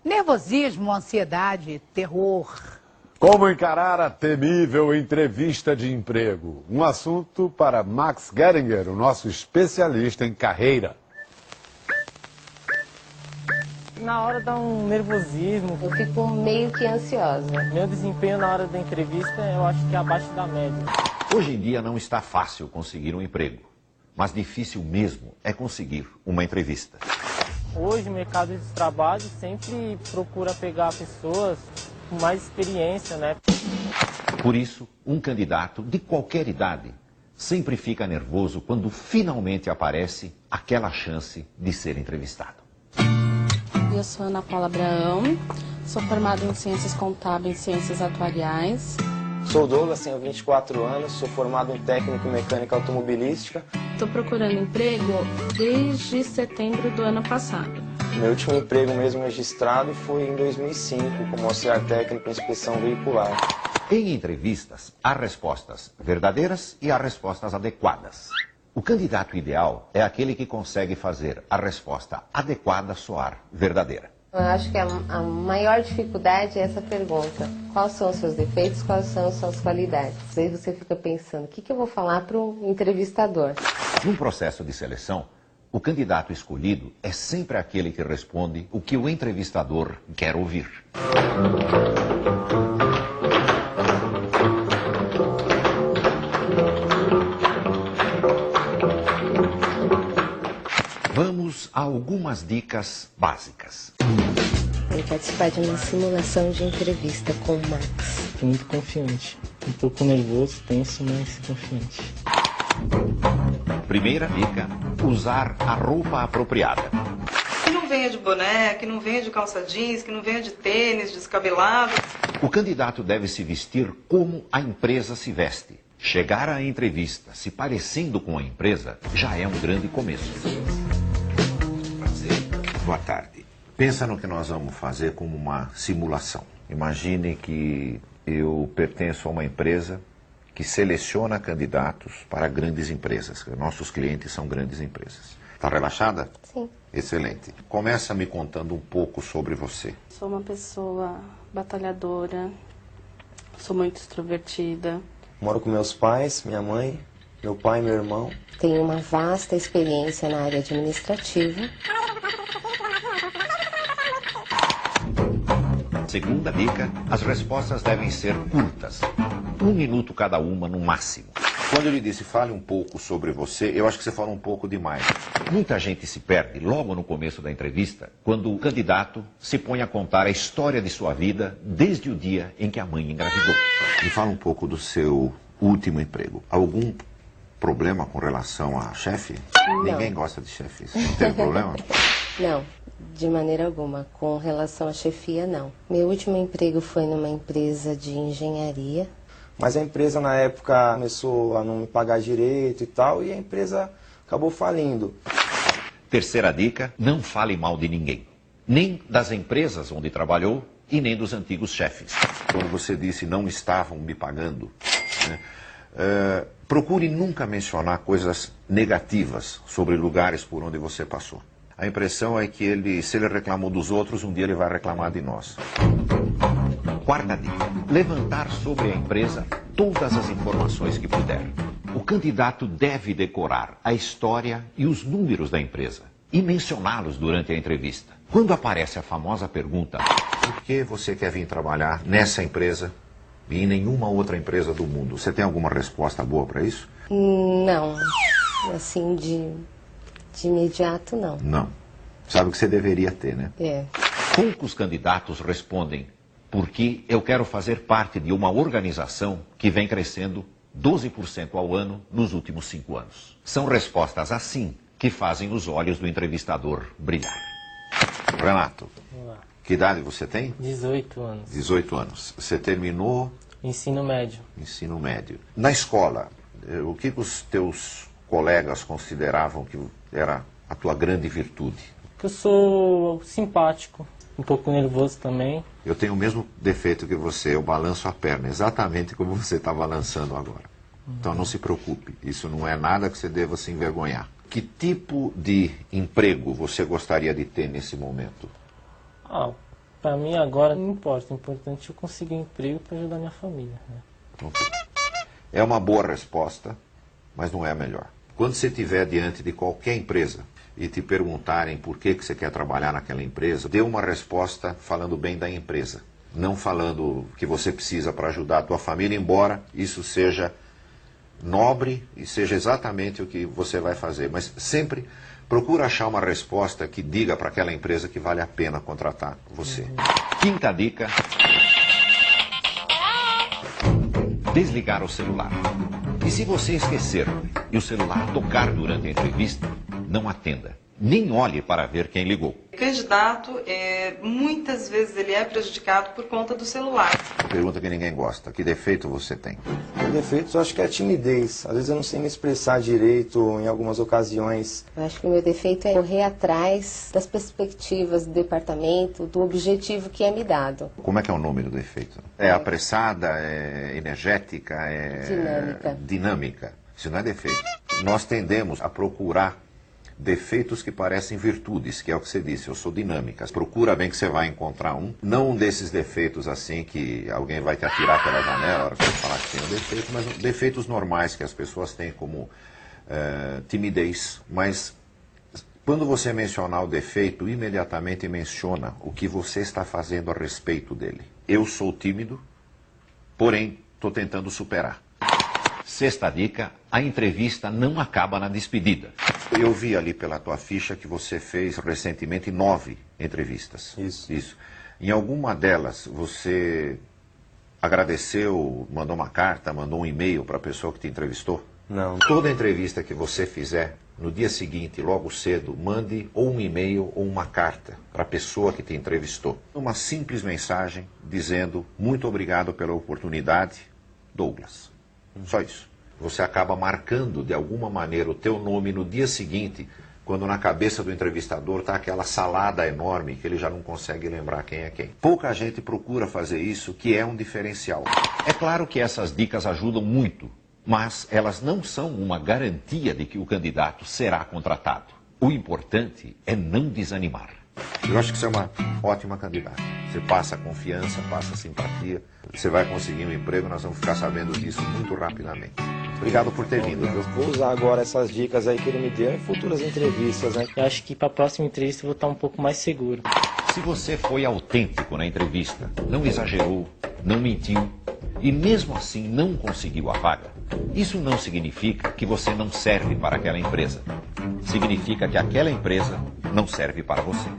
Nervosismo, ansiedade, terror. Como encarar a temível entrevista de emprego? Um assunto para Max Geringer, o nosso especialista em carreira. Na hora dá um nervosismo. Eu fico meio que ansiosa. Meu desempenho na hora da entrevista eu acho que é abaixo da média. Hoje em dia não está fácil conseguir um emprego, mas difícil mesmo é conseguir uma entrevista. Hoje o mercado de trabalho sempre procura pegar pessoas com mais experiência, né? Por isso, um candidato de qualquer idade sempre fica nervoso quando finalmente aparece aquela chance de ser entrevistado. Eu sou Ana Paula Abraão, sou formada em Ciências Contábeis e Ciências Atuariais. Sou o Douglas, tenho 24 anos, sou formado em técnico em mecânica automobilística. Estou procurando emprego desde setembro do ano passado. Meu último emprego mesmo registrado foi em 2005, como auxiliar técnico em inspeção veicular. Em entrevistas, há respostas verdadeiras e há respostas adequadas. O candidato ideal é aquele que consegue fazer a resposta adequada soar verdadeira. Eu acho que a maior dificuldade é essa pergunta. Quais são os seus defeitos, quais são as suas qualidades? Aí você fica pensando, o que eu vou falar para o entrevistador? Num processo de seleção, o candidato escolhido é sempre aquele que responde o que o entrevistador quer ouvir. Vamos a algumas dicas básicas. Eu participar de uma simulação de entrevista com o Max. Fico muito confiante. Um pouco nervoso, tenso, mas confiante. Primeira dica, usar a roupa apropriada. Que não venha de boné, que não venha de calça jeans, que não venha de tênis, descabelado. O candidato deve se vestir como a empresa se veste. Chegar à entrevista se parecendo com a empresa já é um grande começo. Boa tarde. Pensa no que nós vamos fazer como uma simulação. Imagine que eu pertenço a uma empresa que seleciona candidatos para grandes empresas. Nossos clientes são grandes empresas. Está relaxada? Sim. Excelente. Começa me contando um pouco sobre você. Sou uma pessoa batalhadora, sou muito extrovertida. Moro com meus pais, minha mãe, meu pai e meu irmão. Tenho uma vasta experiência na área administrativa. Segunda dica, as respostas devem ser curtas. 1 minuto cada uma no máximo. Quando eu lhe disse fale um pouco sobre você, eu acho que você fala um pouco demais. Muita gente se perde logo no começo da entrevista, quando o candidato se põe a contar a história de sua vida desde o dia em que a mãe engravidou. Me fala um pouco do seu último emprego. Algum problema com relação a chefe? Não. Ninguém gosta de chefes. Não teve problema? Não, de maneira alguma. Com relação à chefia, não. Meu último emprego foi numa empresa de engenharia. Mas a empresa na época começou a não me pagar direito e tal, e a empresa acabou falindo. Terceira dica, não fale mal de ninguém. Nem das empresas onde trabalhou e nem dos antigos chefes. Quando você disse não estavam me pagando, né, procure nunca mencionar coisas negativas sobre lugares por onde você passou. A impressão é que se ele reclamou dos outros, um dia ele vai reclamar de nós. Quarta dica, levantar sobre a empresa todas as informações que puder. O candidato deve decorar a história e os números da empresa e mencioná-los durante a entrevista. Quando aparece a famosa pergunta, por que você quer vir trabalhar nessa empresa e em nenhuma outra empresa do mundo? Você tem alguma resposta boa para isso? Não, assim de imediato não. Não. Sabe o que você deveria ter, né? É. Poucos candidatos respondem porque eu quero fazer parte de uma organização que vem crescendo 12% ao ano nos últimos 5 anos. São respostas assim que fazem os olhos do entrevistador brilhar. Renato, Olá. que idade você tem? 18 anos. 18 anos. Você terminou Ensino médio. ensino médio. Na escola, o que os teus colegas consideravam que era a tua grande virtude? Eu sou simpático, um pouco nervoso também. Eu tenho o mesmo defeito que você, eu balanço a perna, exatamente como você está balançando agora. Então não se preocupe, isso não é nada que você deva se envergonhar. Que tipo de emprego você gostaria de ter nesse momento? Para mim agora não importa, o importante é eu conseguir um emprego para ajudar minha família. Né? É uma boa resposta, mas não é a melhor. Quando você estiver diante de qualquer empresa e te perguntarem por que você quer trabalhar naquela empresa, dê uma resposta falando bem da empresa. Não falando que você precisa para ajudar a tua família, embora isso seja nobre e seja exatamente o que você vai fazer. Mas sempre procura achar uma resposta que diga para aquela empresa que vale a pena contratar você. Quinta dica: desligar o celular. E se você esquecer e o celular tocar durante a entrevista, não atenda. Nem olhe para ver quem ligou. O candidato, muitas vezes ele é prejudicado por conta do celular. Pergunta que ninguém gosta: que defeito você tem? Meu defeito eu acho que é a timidez. Às vezes eu não sei me expressar direito em algumas ocasiões. Eu acho que o meu defeito é correr atrás das perspectivas do departamento, do objetivo que é me dado. Como é que é o nome do defeito? É apressada, é energética, é dinâmica. Isso não é defeito. Nós tendemos a procurar defeitos que parecem virtudes, que é o que você disse, eu sou dinâmica. Procura bem que você vai encontrar um. Não um desses defeitos assim que alguém vai te atirar pela janela, a hora que você falar que tem um defeito, mas defeitos normais que as pessoas têm, como timidez. Mas quando você mencionar o defeito, imediatamente menciona o que você está fazendo a respeito dele. Eu sou tímido, porém estou tentando superar. Sexta dica: a entrevista não acaba na despedida. Eu vi ali pela tua ficha que você fez recentemente 9 entrevistas. Isso. Em alguma delas você agradeceu, mandou uma carta, mandou um e-mail para a pessoa que te entrevistou? Não. Toda entrevista que você fizer, no dia seguinte, logo cedo, mande ou um e-mail ou uma carta para a pessoa que te entrevistou. Uma simples mensagem dizendo: muito obrigado pela oportunidade, Douglas. Só isso. Você acaba marcando de alguma maneira o teu nome no dia seguinte, quando na cabeça do entrevistador está aquela salada enorme que ele já não consegue lembrar quem é quem. Pouca gente procura fazer isso, que é um diferencial. É claro que essas dicas ajudam muito, mas elas não são uma garantia de que o candidato será contratado. O importante é não desanimar. Eu acho que você é uma ótima candidata. Você passa confiança, passa simpatia, você vai conseguir um emprego, nós vamos ficar sabendo disso muito rapidamente. Obrigado por ter vindo. Eu vou usar agora essas dicas aí que ele me deu em futuras entrevistas, né? Eu acho que para a próxima entrevista eu vou estar um pouco mais seguro. Se você foi autêntico na entrevista, não exagerou, não mentiu e mesmo assim não conseguiu a vaga, isso não significa que você não serve para aquela empresa. Significa que aquela empresa não serve para você.